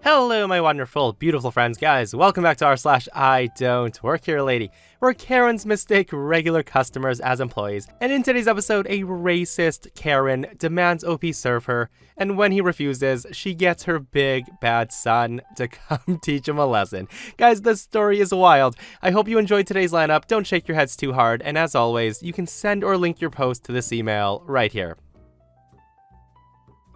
Hello, my wonderful, beautiful friends, guys. Welcome back to r/IDontWorkHereLady, where Karens mistake regular customers as employees. And in today's episode, a racist Karen demands OP serve her, and when he refuses, she gets her big bad son to come teach him a lesson. Guys, this story is wild. I hope you enjoyed today's lineup. Don't shake your heads too hard, and as always, you can send or link your post to this email right here.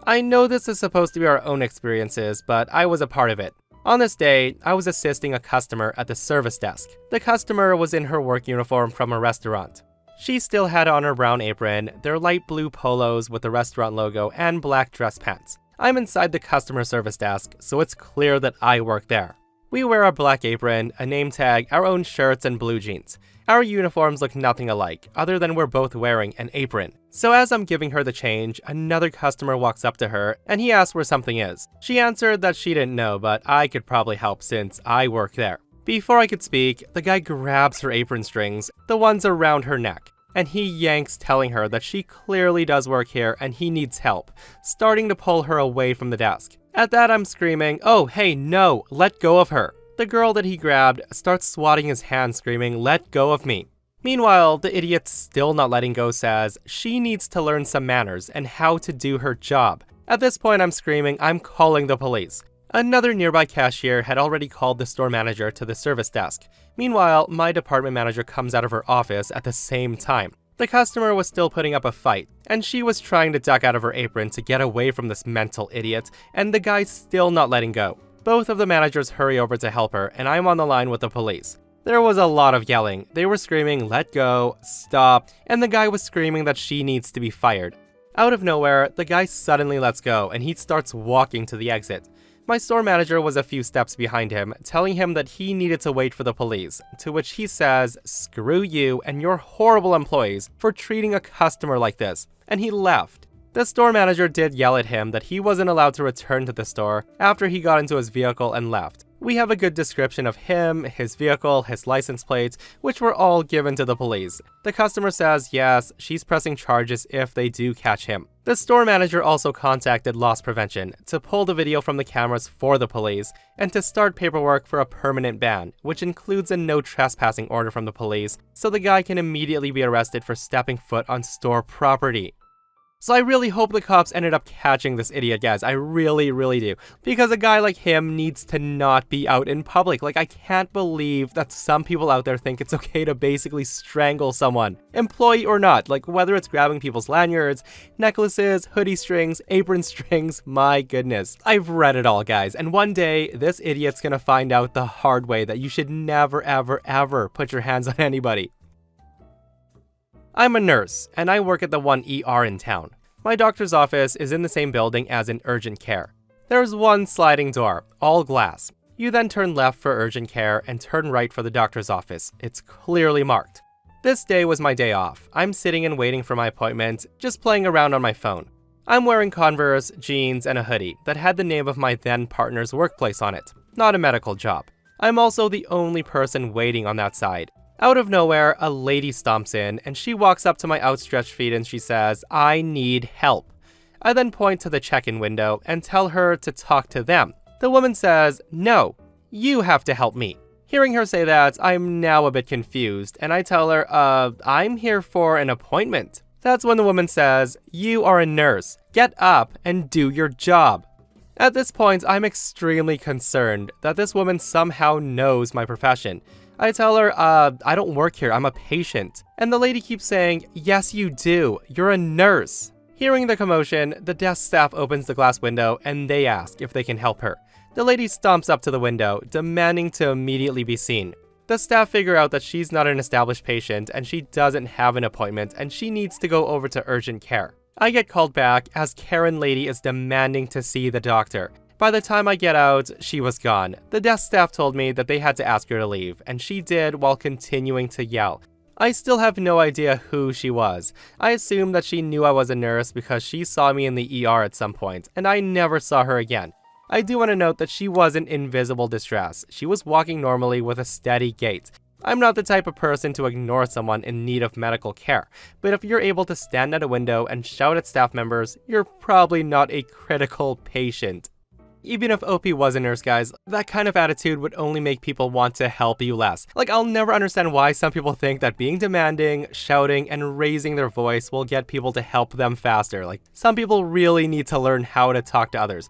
I know this is supposed to be our own experiences, but I was a part of it. On this day, I was assisting a customer at the service desk. The customer was in her work uniform from a restaurant. She still had on her brown apron, their light blue polos with the restaurant logo, and black dress pants. I'm inside the customer service desk, so it's clear that I work there. We wear a black apron, a name tag, our own shirts, and blue jeans. Our uniforms look nothing alike, other than we're both wearing an apron. So as I'm giving her the change, another customer walks up to her, and he asks where something is. She answered that she didn't know, but I could probably help since I work there. Before I could speak, the guy grabs her apron strings, the ones around her neck, and he yanks, telling her that she clearly does work here and he needs help, starting to pull her away from the desk. At that, I'm screaming, "Oh, hey, no, let go of her." The girl that he grabbed starts swatting his hand, screaming, "Let go of me." Meanwhile, the idiot, still not letting go, says she needs to learn some manners and how to do her job. At this point, I'm screaming, "I'm calling the police." Another nearby cashier had already called the store manager to the service desk. Meanwhile, my department manager comes out of her office at the same time. The customer was still putting up a fight, and she was trying to duck out of her apron to get away from this mental idiot, and the guy's still not letting go. Both of the managers hurry over to help her, and I'm on the line with the police. There was a lot of yelling. They were screaming, "Let go, stop," and the guy was screaming that she needs to be fired. Out of nowhere, the guy suddenly lets go, and he starts walking to the exit. My store manager was a few steps behind him, telling him that he needed to wait for the police, to which he says, "Screw you and your horrible employees for treating a customer like this," and he left. The store manager did yell at him that he wasn't allowed to return to the store after he got into his vehicle and left. We have a good description of him, his vehicle, his license plates, which were all given to the police. The customer says yes, she's pressing charges if they do catch him. The store manager also contacted loss prevention to pull the video from the cameras for the police and to start paperwork for a permanent ban, which includes a no trespassing order from the police, so the guy can immediately be arrested for stepping foot on store property. So I really hope the cops ended up catching this idiot, guys. I really do. Because a guy like him needs to not be out in public. Like, I can't believe that some people out there think it's okay to basically strangle someone, employee or not. Like, whether it's grabbing people's lanyards, necklaces, hoodie strings, apron strings, my goodness. I've read it all, guys. And one day, this idiot's gonna find out the hard way that you should never, ever put your hands on anybody. I'm a nurse, and I work at the one ER in town. My doctor's office is in the same building as in urgent care. There's one sliding door, all glass. You then turn left for urgent care and turn right for the doctor's office. It's clearly marked. This day was my day off. I'm sitting and waiting for my appointment, just playing around on my phone. I'm wearing Converse, jeans, and a hoodie that had the name of my then partner's workplace on it, not a medical job. I'm also the only person waiting on that side. Out of nowhere, a lady stomps in, and she walks up to my outstretched feet and she says, "I need help." I then point to the check-in window and tell her to talk to them. The woman says, "No, you have to help me." Hearing her say that, I'm now a bit confused, and I tell her, I'm here for an appointment." That's when the woman says, "You are a nurse. Get up and do your job." At this point, I'm extremely concerned that this woman somehow knows my profession. I tell her, I don't work here, I'm a patient. And the lady keeps saying, "Yes, you do. You're a nurse." Hearing the commotion, the desk staff opens the glass window and they ask if they can help her. The lady stomps up to the window, demanding to immediately be seen. The staff figure out that she's not an established patient and she doesn't have an appointment and she needs to go over to urgent care. I get called back as Karen lady is demanding to see the doctor. By the time I get out, she was gone. The desk staff told me that they had to ask her to leave, and she did while continuing to yell. I still have no idea who she was. I assume that she knew I was a nurse because she saw me in the ER at some point, and I never saw her again. I do want to note that she wasn't in visible distress. She was walking normally with a steady gait. I'm not the type of person to ignore someone in need of medical care, but if you're able to stand at a window and shout at staff members, you're probably not a critical patient. Even if OP was a nurse, guys, that kind of attitude would only make people want to help you less. Like, I'll never understand why some people think that being demanding, shouting, and raising their voice will get people to help them faster. Like, some people really need to learn how to talk to others.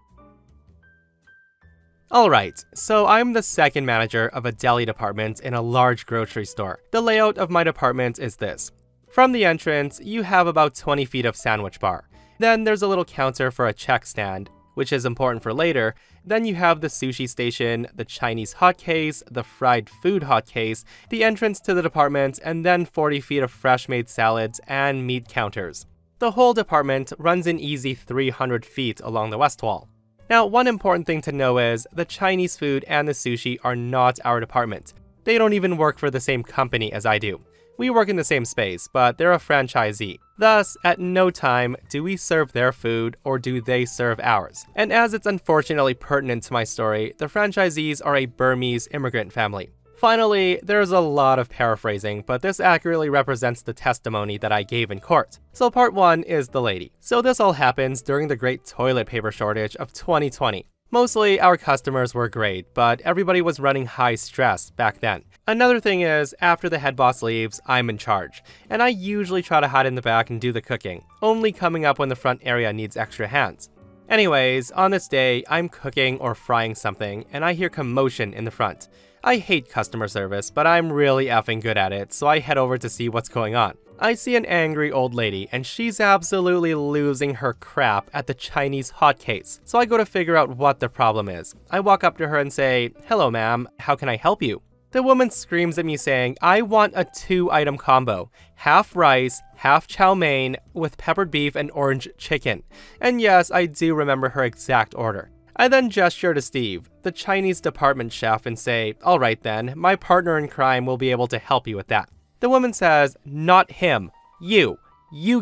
Alright, so I'm the second manager of a deli department in a large grocery store. The layout of my department is this. From the entrance, you have about 20 feet of sandwich bar. Then there's a little counter for a check stand, which is important for later. Then you have the sushi station, the Chinese hot case, the fried food hot case, the entrance to the department, and then 40 feet of fresh-made salads and meat counters. The whole department runs an easy 300 feet along the west wall. Now, one important thing to know is the Chinese food and the sushi are not our department. They don't even work for the same company as I do. We work in the same space, but they're a franchisee. Thus, at no time do we serve their food or do they serve ours. And as it's unfortunately pertinent to my story, the franchisees are a Burmese immigrant family. Finally, there's a lot of paraphrasing, but this accurately represents the testimony that I gave in court. So part 1 is the lady. So this all happens during the great toilet paper shortage of 2020. Mostly, our customers were great, but everybody was running high stress back then. Another thing is, after the head boss leaves, I'm in charge, and I usually try to hide in the back and do the cooking, only coming up when the front area needs extra hands. Anyways, on this day, I'm cooking or frying something, and I hear commotion in the front. I hate customer service, but I'm really effing good at it, so I head over to see what's going on. I see an angry old lady, and she's absolutely losing her crap at the Chinese hot case. So I go to figure out what the problem is. I walk up to her and say, "Hello ma'am, how can I help you?" The woman screams at me saying, "I want a 2-item combo, half rice, half chow mein, with peppered beef and orange chicken." And yes, I do remember her exact order. I then gesture to Steve, the Chinese department chef, and say, "Alright then, my partner in crime will be able to help you with that." The woman says, "Not him, you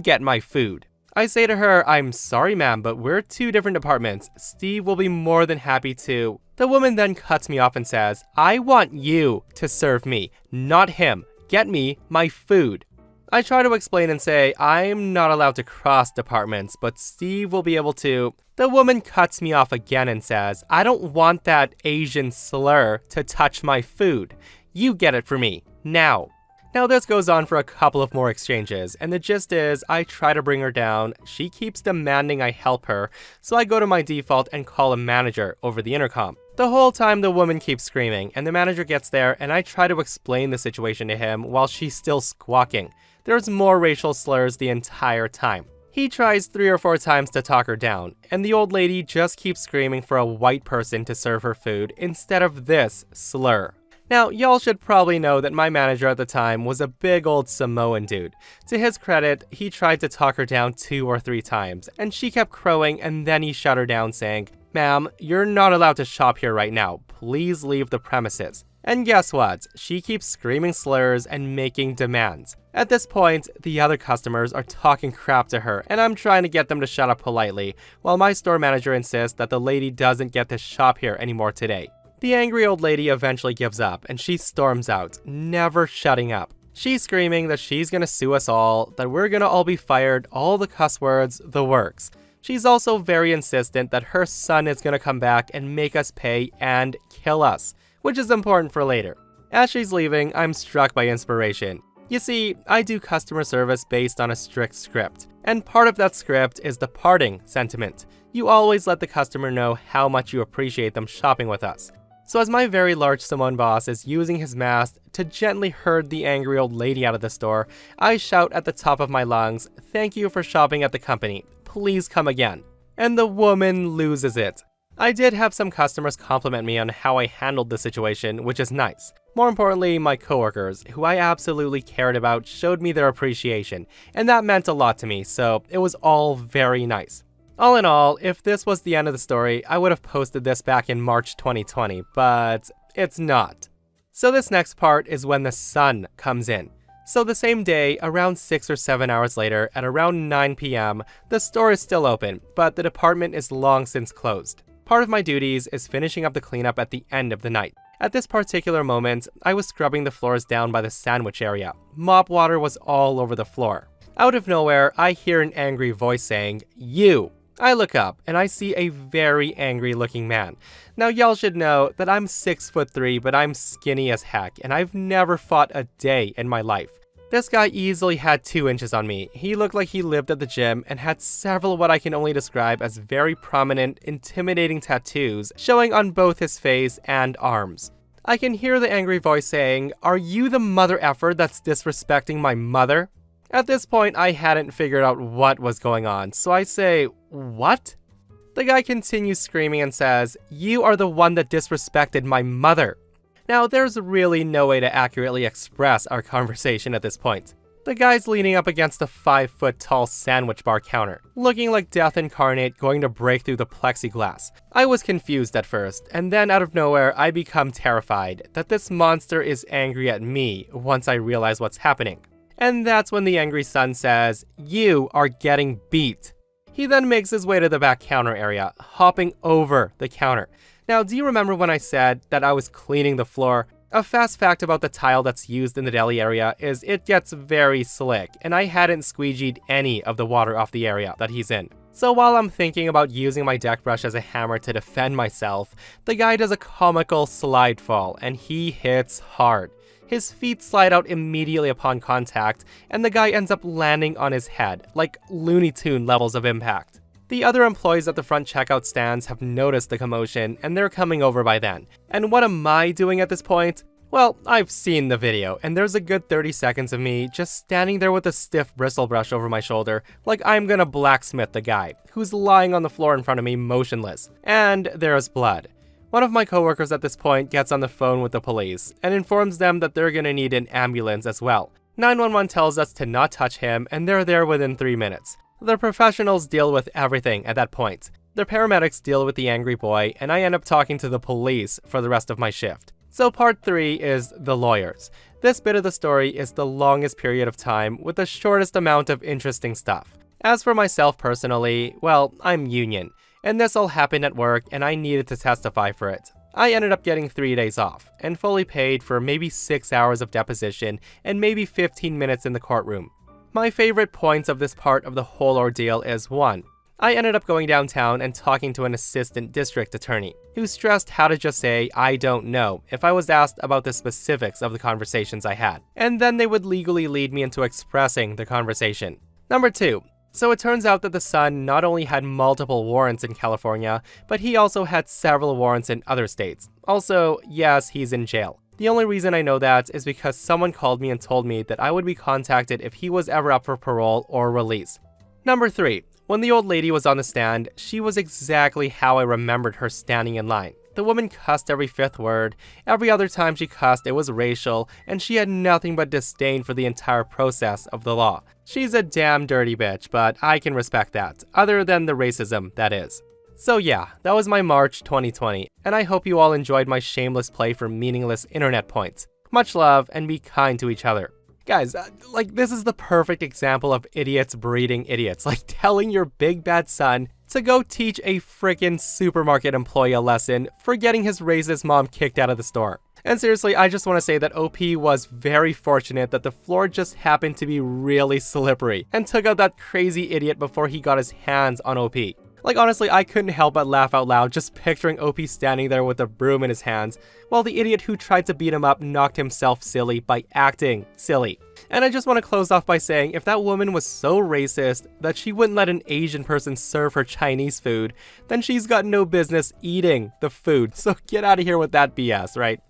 get my food." I say to her, "I'm sorry ma'am, but we're 2 different departments. Steve will be more than happy to." The woman then cuts me off and says, "I want you to serve me, not him. Get me my food." I try to explain and say, I'm not allowed to cross departments, but Steve will be able to. The woman cuts me off again and says, "I don't want that Asian slur to touch my food. You get it for me, now." Now this goes on for a couple of more exchanges, and the gist is I try to bring her down, she keeps demanding I help her, so I go to my default and call a manager over the intercom. The whole time the woman keeps screaming, and the manager gets there and I try to explain the situation to him while she's still squawking. There's more racial slurs the entire time. He tries 3 or 4 times to talk her down, and the old lady just keeps screaming for a white person to serve her food instead of this slur. Now, y'all should probably know that my manager at the time was a big old Samoan dude. To his credit, he tried to talk her down 2 or 3 times, and she kept crowing, and then he shut her down saying, "Ma'am, you're not allowed to shop here right now. Please leave the premises." And guess what? She keeps screaming slurs and making demands. At this point, the other customers are talking crap to her, and I'm trying to get them to shut up politely, while my store manager insists that the lady doesn't get to shop here anymore today. The angry old lady eventually gives up, and she storms out, never shutting up. She's screaming that she's gonna sue us all, that we're gonna all be fired, all the cuss words, the works. She's also very insistent that her son is gonna come back and make us pay and kill us, which is important for later. As she's leaving, I'm struck by inspiration. You see, I do customer service based on a strict script, and part of that script is the parting sentiment. You always let the customer know how much you appreciate them shopping with us. So as my very large Samoan boss is using his mask to gently herd the angry old lady out of the store, I shout at the top of my lungs, "Thank you for shopping at the company. Please come again." And the woman loses it. I did have some customers compliment me on how I handled the situation, which is nice. More importantly, my coworkers, who I absolutely cared about, showed me their appreciation, and that meant a lot to me, so it was all very nice. All in all, if this was the end of the story, I would have posted this back in March 2020, but it's not. So this next part is when the sun comes in. So the same day, around 6 or 7 hours later, at around 9 p.m., the store is still open, but the department is long since closed. Part of my duties is finishing up the cleanup at the end of the night. At this particular moment, I was scrubbing the floors down by the sandwich area. Mop water was all over the floor. Out of nowhere, I hear an angry voice saying, "You I look up and I see a very angry looking man. Now y'all should know that I'm 6'3", but I'm skinny as heck and I've never fought a day in my life. This guy easily had 2 inches on me. He looked like he lived at the gym and had several what I can only describe as very prominent, intimidating tattoos showing on both his face and arms. I can hear the angry voice saying, "Are you the mother effer that's disrespecting my mother?" At this point, I hadn't figured out what was going on, so I say, "What?" The guy continues screaming and says, "You are the one that disrespected my mother." Now, there's really no way to accurately express our conversation at this point. The guy's leaning up against a 5-foot-tall sandwich bar counter, looking like death incarnate going to break through the plexiglass. I was confused at first, and then out of nowhere, I become terrified that this monster is angry at me once I realize what's happening. And that's when the angry son says, "You are getting beat." He then makes his way to the back counter area, hopping over the counter. Now, do you remember when I said that I was cleaning the floor? A fast fact about the tile that's used in the deli area is it gets very slick, and I hadn't squeegeed any of the water off the area that he's in. So while I'm thinking about using my deck brush as a hammer to defend myself, the guy does a comical slide fall, and he hits hard. His feet slide out immediately upon contact, and the guy ends up landing on his head, like Looney Tune levels of impact. The other employees at the front checkout stands have noticed the commotion, and they're coming over by then. And what am I doing at this point? Well, I've seen the video, and there's a good 30 seconds of me just standing there with a stiff bristle brush over my shoulder, like I'm gonna blacksmith the guy, who's lying on the floor in front of me motionless. And there's blood. One of my coworkers at this point gets on the phone with the police, and informs them that they're gonna need an ambulance as well. 911 tells us to not touch him, and they're there within 3 minutes. The professionals deal with everything at that point. The paramedics deal with the angry boy, and I end up talking to the police for the rest of my shift. So part 3 is the lawyers. This bit of the story is the longest period of time with the shortest amount of interesting stuff. As for myself personally, well, I'm union, and this all happened at work and I needed to testify for it. I ended up getting 3 days off, and fully paid for maybe 6 hours of deposition and maybe 15 minutes in the courtroom. My favorite points of this part of the whole ordeal is 1. I ended up going downtown and talking to an assistant district attorney, who stressed how to just say "I don't know" if I was asked about the specifics of the conversations I had, and then they would legally lead me into expressing the conversation. Number 2. So it turns out that the son not only had multiple warrants in California, but he also had several warrants in other states. Also, yes, he's in jail. The only reason I know that is because someone called me and told me that I would be contacted if he was ever up for parole or release. Number 3. When the old lady was on the stand, she was exactly how I remembered her standing in line. The woman cussed every 5th word, every other time she cussed it was racial, and she had nothing but disdain for the entire process of the law. She's a damn dirty bitch, but I can respect that, other than the racism, that is. So yeah, that was my March 2020, and I hope you all enjoyed my shameless play for meaningless internet points. Much love, and be kind to each other. Guys, this is the perfect example of idiots breeding idiots, like telling your big bad son to go teach a frickin' supermarket employee a lesson for getting his racist mom kicked out of the store. And seriously, I just want to say that OP was very fortunate that the floor just happened to be really slippery and took out that crazy idiot before he got his hands on OP. Like honestly, I couldn't help but laugh out loud just picturing OP standing there with a broom in his hands, while the idiot who tried to beat him up knocked himself silly by acting silly. And I just want to close off by saying, if that woman was so racist that she wouldn't let an Asian person serve her Chinese food, then she's got no business eating the food, so get out of here with that BS, right?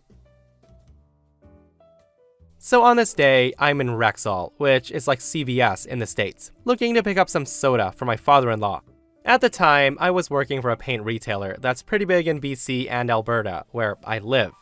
So on this day, I'm in Rexall, which is like CVS in the States, looking to pick up some soda for my father-in-law. At the time, I was working for a paint retailer that's pretty big in BC and Alberta, where I live.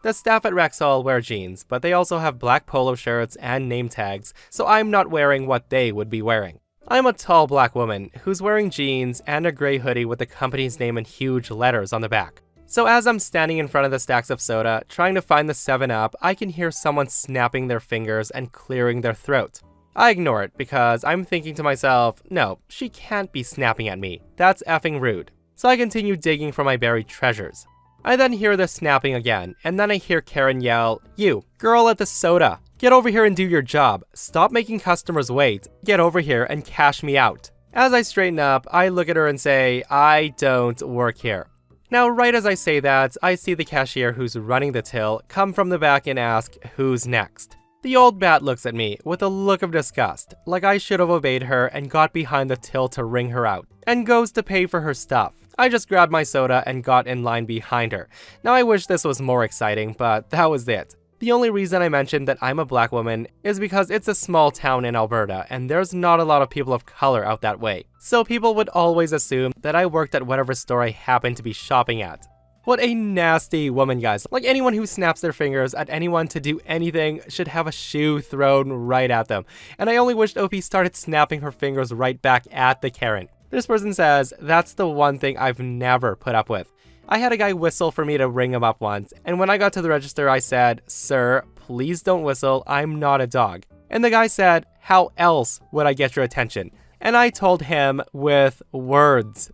The staff at Rexall wear jeans, but they also have black polo shirts and name tags, so I'm not wearing what they would be wearing. I'm a tall black woman who's wearing jeans and a gray hoodie with the company's name in huge letters on the back. So as I'm standing in front of the stacks of soda, trying to find the 7-Up, I can hear someone snapping their fingers and clearing their throat. I ignore it because I'm thinking to myself, no, she can't be snapping at me. That's effing rude. So I continue digging for my buried treasures. I then hear the snapping again, and then I hear Karen yell, "You, girl at the soda, get over here and do your job. Stop making customers wait. Get over here and cash me out." As I straighten up, I look at her and say, "I don't work here." Now, right as I say that, I see the cashier who's running the till come from the back and ask, "Who's next?" The old bat looks at me with a look of disgust, like I should have obeyed her and got behind the till to ring her out, and goes to pay for her stuff. I just grabbed my soda and got in line behind her. Now I wish this was more exciting, but that was it. The only reason I mentioned that I'm a black woman is because it's a small town in Alberta and there's not a lot of people of color out that way. So people would always assume that I worked at whatever store I happened to be shopping at. What a nasty woman, guys. Like, anyone who snaps their fingers at anyone to do anything should have a shoe thrown right at them. And I only wished OP started snapping her fingers right back at the Karen. This person says, "That's the one thing I've never put up with. I had a guy whistle for me to ring him up once, and when I got to the register I said, 'Sir, please don't whistle, I'm not a dog.' And the guy said, 'How else would I get your attention?' And I told him with words."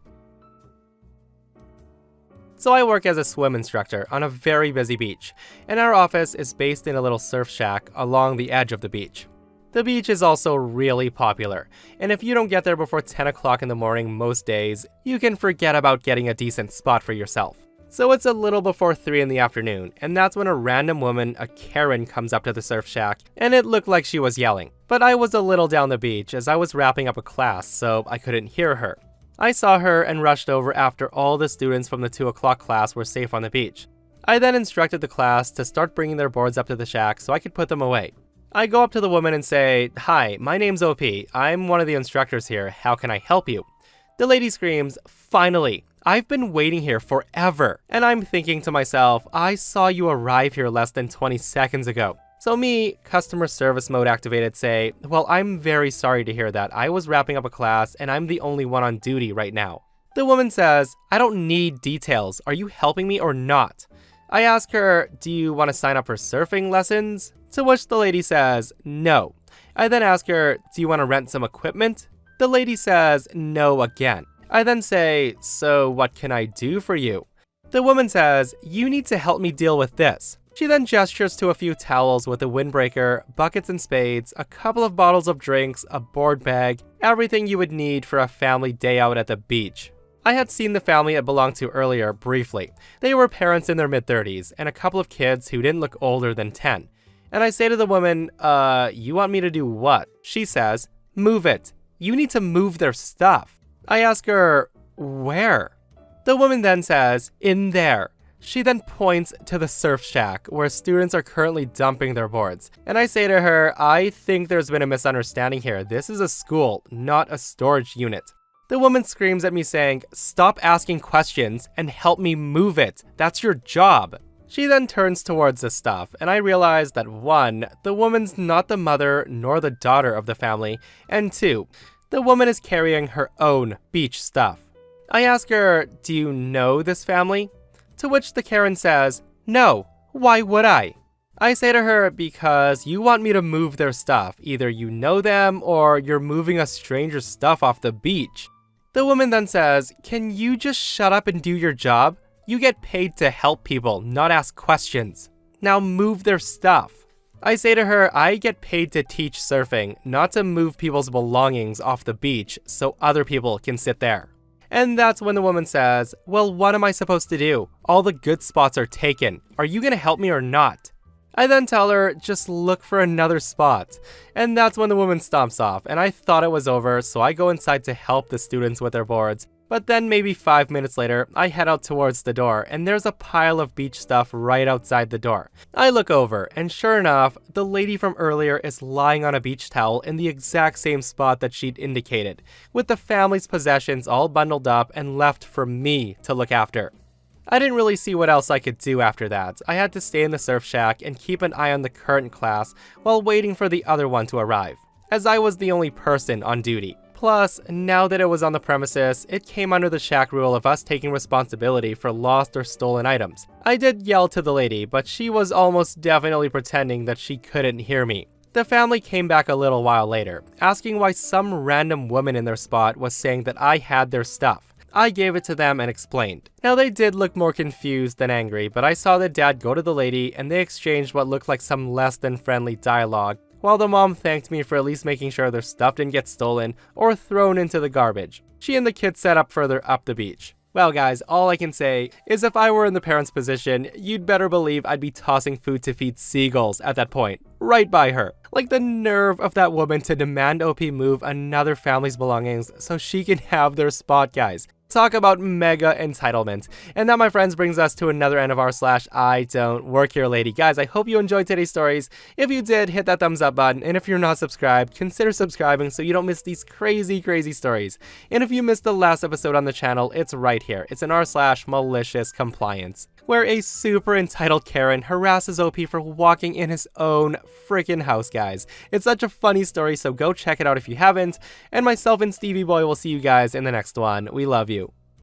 So I work as a swim instructor on a very busy beach, and our office is based in a little surf shack along the edge of the beach. The beach is also really popular, and if you don't get there before 10 o'clock in the morning most days, you can forget about getting a decent spot for yourself. So it's a little before 3 in the afternoon, and that's when a random woman, a Karen, comes up to the surf shack, and it looked like she was yelling. But I was a little down the beach as I was wrapping up a class, so I couldn't hear her. I saw her and rushed over after all the students from the 2 o'clock class were safe on the beach. I then instructed the class to start bringing their boards up to the shack so I could put them away. I go up to the woman and say, "Hi, my name's OP. I'm one of the instructors here. How can I help you?" The lady screams, "Finally! I've been waiting here forever." And I'm thinking to myself, I saw you arrive here less than 20 seconds ago. So me, customer service mode activated, say, "Well, I'm very sorry to hear that. I was wrapping up a class and I'm the only one on duty right now." The woman says, "I don't need details. Are you helping me or not?" I ask her, "Do you want to sign up for surfing lessons?" To which the lady says, "No." I then ask her, "Do you want to rent some equipment?" The lady says, "No" again. I then say, "So what can I do for you?" The woman says, "You need to help me deal with this." She then gestures to a few towels with a windbreaker, buckets and spades, a couple of bottles of drinks, a board bag, everything you would need for a family day out at the beach. I had seen the family it belonged to earlier briefly. They were parents in their mid-30s and a couple of kids who didn't look older than 10. And I say to the woman, "You want me to do what?" She says, "Move it. You need to move their stuff." I ask her, "Where?" The woman then says, "In there." She then points to the surf shack where students are currently dumping their boards. And I say to her, "I think there's been a misunderstanding here. This is a school, not a storage unit." The woman screams at me saying, "Stop asking questions and help me move it. That's your job." She then turns towards the stuff, and I realize that 1, the woman's not the mother nor the daughter of the family, and 2, the woman is carrying her own beach stuff. I ask her, "Do you know this family?" To which the Karen says, "No, why would I?" I say to her, "Because you want me to move their stuff. Either you know them or you're moving a stranger's stuff off the beach." The woman then says, "Can you just shut up and do your job? You get paid to help people, not ask questions. Now move their stuff." I say to her, "I get paid to teach surfing, not to move people's belongings off the beach so other people can sit there." And that's when the woman says, "Well, what am I supposed to do? All the good spots are taken. Are you gonna help me or not?" I then tell her, "Just look for another spot." And that's when the woman stomps off, and I thought it was over, so I go inside to help the students with their boards. But then maybe 5 minutes later, I head out towards the door, and there's a pile of beach stuff right outside the door. I look over, and sure enough, the lady from earlier is lying on a beach towel in the exact same spot that she'd indicated, with the family's possessions all bundled up and left for me to look after. I didn't really see what else I could do after that. I had to stay in the surf shack and keep an eye on the current class while waiting for the other one to arrive, as I was the only person on duty. Plus, now that it was on the premises, it came under the shack rule of us taking responsibility for lost or stolen items. I did yell to the lady, but she was almost definitely pretending that she couldn't hear me. The family came back a little while later, asking why some random woman in their spot was saying that I had their stuff. I gave it to them and explained. Now they did look more confused than angry, but I saw the dad go to the lady and they exchanged what looked like some less than friendly dialogue, while the mom thanked me for at least making sure their stuff didn't get stolen or thrown into the garbage. She and the kids set up further up the beach. Well guys, all I can say is if I were in the parents' position, you'd better believe I'd be tossing food to feed seagulls at that point, right by her. Like the nerve of that woman to demand OP move another family's belongings so she can have their spot, guys. Talk about mega entitlement. And that, my friends, brings us to another end of our /IDontWorkHereLady. Guys, I hope you enjoyed today's stories. If you did, hit that thumbs up button. And if you're not subscribed, consider subscribing so you don't miss these crazy, crazy stories. And if you missed the last episode on the channel, it's right here. It's in r/malicious compliance, where a super entitled Karen harasses OP for walking in his own freaking house, guys. It's such a funny story, so go check it out if you haven't. And myself and Stevie Boy will see you guys in the next one. We love you.